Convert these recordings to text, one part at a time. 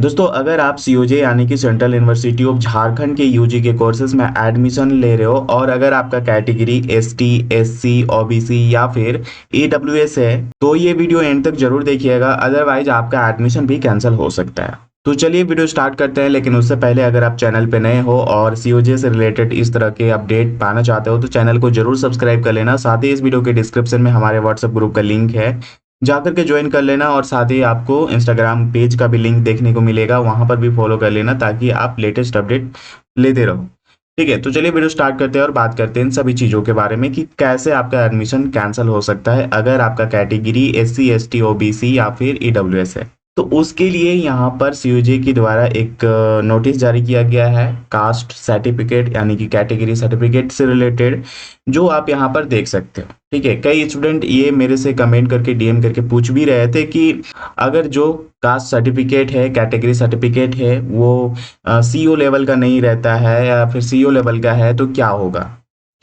दोस्तों अगर आप सीओजे यानी कि सेंट्रल यूनिवर्सिटी ऑफ झारखंड के यूजी के कोर्सेज में एडमिशन ले रहे हो और अगर आपका कैटेगरी एसटी, एससी, ओबीसी या फिर ईडब्ल्यूएस है तो ये वीडियो एंड तक जरूर देखिएगा, अदरवाइज आपका एडमिशन भी कैंसिल हो सकता है। तो चलिए वीडियो स्टार्ट करते हैं, लेकिन उससे पहले अगर आप चैनल पे नए हो और सीओजे से रिलेटेड इस तरह के अपडेट पाना चाहते हो तो चैनल को जरूर सब्सक्राइब कर लेना। साथ ही इस वीडियो के डिस्क्रिप्शन में हमारे व्हाट्सएप ग्रुप का लिंक है, जाकर के ज्वाइन कर लेना और साथ ही आपको इंस्टाग्राम पेज का भी लिंक देखने को मिलेगा, वहां पर भी फॉलो कर लेना ताकि आप लेटेस्ट अपडेट लेते रहो। ठीक है, तो चलिए वीडियो स्टार्ट करते हैं और बात करते हैं इन सभी चीज़ों के बारे में कि कैसे आपका एडमिशन कैंसिल हो सकता है अगर आपका कैटेगरी एससी, एसटी, ओबीसी या फिर ईडब्ल्यूएस है। तो उसके लिए यहाँ पर सीओजे के द्वारा एक नोटिस जारी किया गया है, कास्ट सर्टिफिकेट यानी कि कैटेगरी सर्टिफिकेट से रिलेटेड, जो आप यहाँ पर देख सकते हो। ठीक है, कई स्टूडेंट ये मेरे से कमेंट करके डीएम करके पूछ भी रहे थे कि अगर जो कास्ट सर्टिफिकेट है, कैटेगरी सर्टिफिकेट है, वो सीओ लेवल का नहीं रहता है या फिर सीओ लेवल का है तो क्या होगा।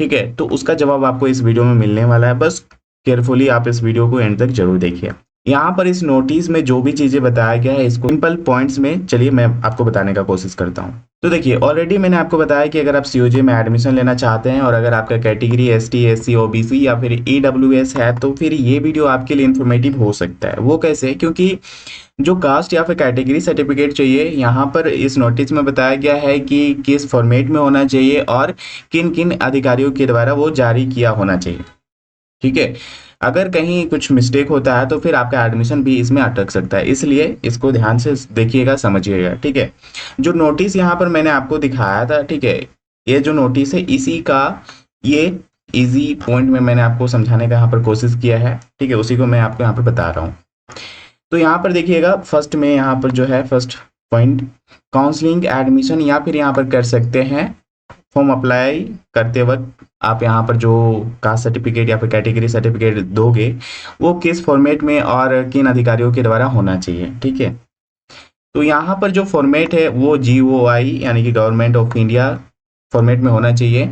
ठीक है, तो उसका जवाब आपको इस वीडियो में मिलने वाला है, बस केयरफुली आप इस वीडियो को एंड तक जरूर देखिए। यहाँ पर इस नोटिस में जो भी चीजें बताया गया है इसको सिंपल पॉइंट्स में चलिए मैं आपको बताने का कोशिश करता हूँ। तो देखिए, ऑलरेडी मैंने आपको बताया कि अगर आप सीओजे में एडमिशन लेना चाहते हैं और अगर आपका कैटेगरी एसटी, एससी, ओबीसी या फिर ईडब्ल्यूएस है तो फिर ये वीडियो आपके लिए इन्फॉर्मेटिव हो सकता है। वो कैसे? क्योंकि जो कास्ट या फिर कैटेगरी सर्टिफिकेट चाहिए, यहाँ पर इस नोटिस में बताया गया है कि किस फॉर्मेट में होना चाहिए और किन किन अधिकारियों के द्वारा वो जारी किया होना चाहिए। ठीक है, अगर कहीं कुछ मिस्टेक होता है तो फिर आपका एडमिशन भी इसमें अटक सकता है, इसलिए इसको ध्यान से देखिएगा, समझिएगा। ठीक है, जो नोटिस यहाँ पर मैंने आपको दिखाया था, ठीक है, ये जो नोटिस है इसी का ये इजी पॉइंट में मैंने आपको समझाने का यहाँ पर कोशिश किया है। ठीक है, उसी को मैं आपको यहाँ पर बता रहा हूँ। तो यहाँ पर देखिएगा, फर्स्ट में यहाँ पर जो है फर्स्ट पॉइंट, काउंसलिंग एडमिशन या फिर यहाँ पर कर सकते हैं फॉर्म अप्लाई करते वक्त आप यहाँ पर जो कास्ट सर्टिफिकेट या फिर कैटेगरी सर्टिफिकेट दोगे वो किस फॉर्मेट में और किन अधिकारियों के द्वारा होना चाहिए। ठीक है, तो यहाँ पर जो फॉर्मेट है वो GOI यानी कि गवर्नमेंट ऑफ इंडिया फॉर्मेट में होना चाहिए।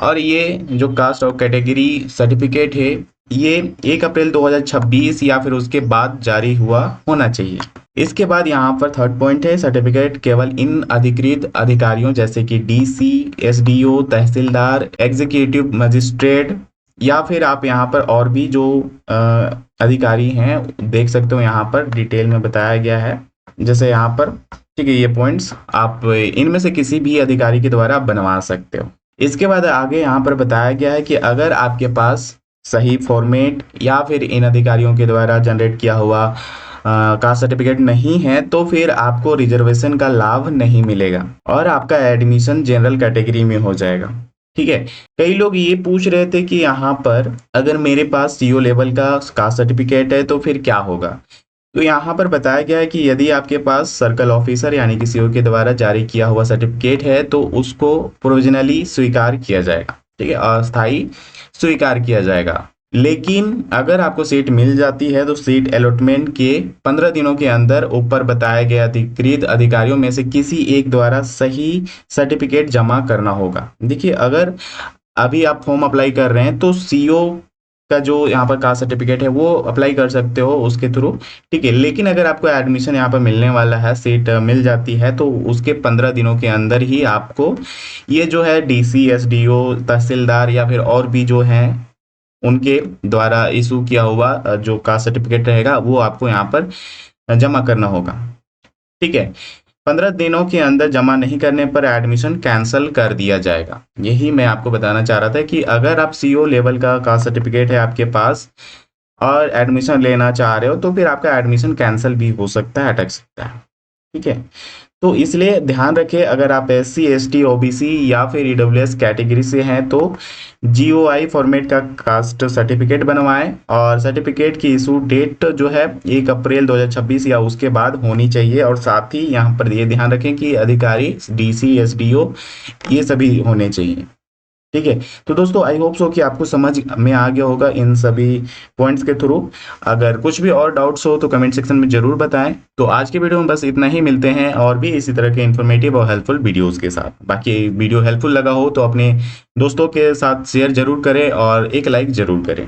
और ये जो कास्ट और कैटेगरी सर्टिफिकेट है ये 1 अप्रैल 2026 या फिर उसके बाद जारी हुआ होना चाहिए। इसके बाद यहाँ पर थर्ड पॉइंट है, सर्टिफिकेट केवल इन अधिकृत अधिकारियों जैसे कि DC, SDO, तहसीलदार, एग्जीक्यूटिव मजिस्ट्रेट या फिर आप यहाँ पर और भी जो अधिकारी हैं देख सकते हो, यहाँ पर डिटेल में बताया गया है जैसे यहाँ पर। ठीक है, ये पॉइंट्स आप इनमें से किसी भी अधिकारी के द्वारा बनवा सकते हो। इसके बाद आगे यहाँ पर बताया गया है कि अगर आपके पास सही फॉर्मेट या फिर इन अधिकारियों के द्वारा जनरेट किया हुआ कास्ट सर्टिफिकेट नहीं है तो फिर आपको रिजर्वेशन का लाभ नहीं मिलेगा और आपका एडमिशन जनरल कैटेगरी में हो जाएगा। ठीक है, कई लोग ये पूछ रहे थे कि यहाँ पर अगर मेरे पास सीओ लेवल का कास्ट सर्टिफिकेट है तो फिर क्या होगा। तो यहाँ पर बताया गया है कि यदि आपके पास सर्कल ऑफिसर यानी कि सीओ के द्वारा जारी किया हुआ सर्टिफिकेट है तो उसको प्रोविजनली स्वीकार किया जाएगा। ठीक है, अस्थायी स्वीकार किया जाएगा। लेकिन अगर आपको सीट मिल जाती है तो सीट अलॉटमेंट के 15 दिनों के अंदर ऊपर बताए गए अधिकृत अधिकारियों में से किसी एक द्वारा सही सर्टिफिकेट जमा करना होगा। देखिए, अगर अभी आप फॉर्म अप्लाई कर रहे हैं तो सीओ का जो यहाँ पर कास्ट सर्टिफिकेट है वो अप्लाई कर सकते हो उसके थ्रू। ठीक है, लेकिन अगर आपको एडमिशन यहाँ पर मिलने वाला है, सीट मिल जाती है तो उसके 15 दिनों के अंदर ही आपको ये जो है DC, SDO, तहसीलदार या फिर और भी जो है उनके द्वारा इशू किया हुआ जो कास्ट सर्टिफिकेट रहेगा वो आपको यहाँ पर जमा करना होगा। ठीक है, 15 दिनों के अंदर जमा नहीं करने पर एडमिशन कैंसिल कर दिया जाएगा। यही मैं आपको बताना चाह रहा था कि अगर आप CO लेवल का कास्ट सर्टिफिकेट है आपके पास और एडमिशन लेना चाह रहे हो तो फिर आपका एडमिशन कैंसिल भी हो सकता है, अटक सकता है। ठीक है, तो इसलिए ध्यान रखें, अगर आप SC, ST, OBC या फिर EWS कैटेगरी से हैं तो GOI फॉर्मेट का कास्ट सर्टिफिकेट बनवाएं और सर्टिफिकेट की इशू डेट जो है 1 अप्रैल 2026 या उसके बाद होनी चाहिए। और साथ ही यहाँ पर ये ध्यान रखें कि अधिकारी DC, SDO ये सभी होने चाहिए। ठीक है, तो दोस्तों आई होप सो कि आपको समझ में आ गया होगा इन सभी पॉइंट्स के थ्रू। अगर कुछ भी और डाउट्स हो तो कमेंट सेक्शन में जरूर बताएं। तो आज के वीडियो में बस इतना ही, मिलते हैं और भी इसी तरह के इन्फॉर्मेटिव और हेल्पफुल वीडियोस के साथ। बाकी वीडियो हेल्पफुल लगा हो तो अपने दोस्तों के साथ शेयर जरूर करें और एक लाइक जरूर करें।